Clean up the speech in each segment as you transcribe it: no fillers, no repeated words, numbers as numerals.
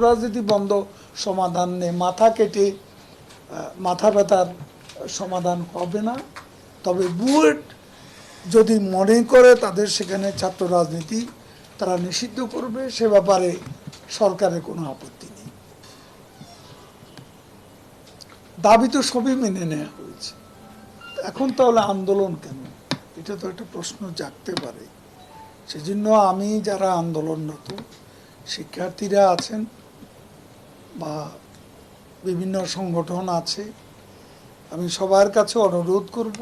রাজনীতি বন্ধ সমাধান নেই, মাথা কেটে মাথা ব্যথার সমাধান হবে না। তবে বুয়েট যদি মনে করে তাদের সেখানে ছাত্র রাজনীতি তারা নিষিদ্ধ করবে, সে ব্যাপারে সরকারের কোনো আপত্তি নেই। দাবি তো সবই মেনে নেওয়া হয়েছে, এখন তাহলে আন্দোলন কেন? এটা তো একটা প্রশ্ন জাগতে পারে। সেজন্য আমি যারা আন্দোলনরত শিক্ষার্থীরা আছেন বা বিভিন্ন সংগঠন আছে, আমি সবার কাছে অনুরোধ করব,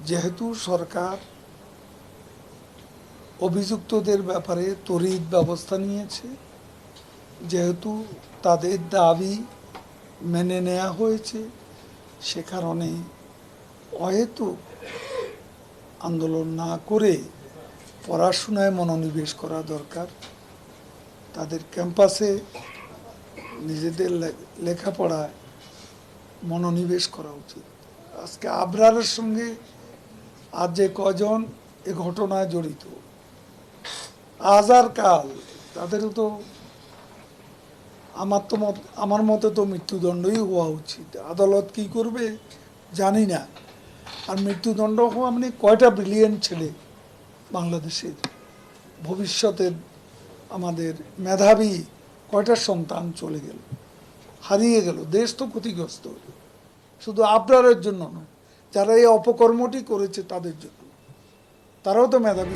যেহেতু সরকার অভিযুক্তদের ব্যাপারে তড়িৎ ব্যবস্থা নিয়েছে, যেহেতু তাদের দাবি মেনে নেওয়া হয়েছে, সে কারণে অহেতুক আন্দোলন না করে পড়াশোনায় মনোনিবেশ করা দরকার। তাদের ক্যাম্পাসে নিজেদের লেখাপড়ায় মনোনিবেশ করা উচিত। আজকে আবরারের সঙ্গে আজ যে কজন এ ঘটনায় জড়িত, আজ আর কাল তাদেরও তো আমার মতে তো মৃত্যুদণ্ডই হওয়া উচিত। আদালত কি করবে জানি না। আর মৃত্যুদণ্ড হওয়া মানে কয়টা ব্রিলিয়েন্ট ছেলে বাংলাদেশের ভবিষ্যতের আমাদের মেধাবী কয়টা সন্তান চলে গেল, হারিয়ে গেল, দেশ তো ক্ষতিগ্রস্ত হলো। শুধু আবরারের জন্য নয়, যারা এই অপকর্মটি করেছে তাদের জন্য, তারাও তো মেধাবী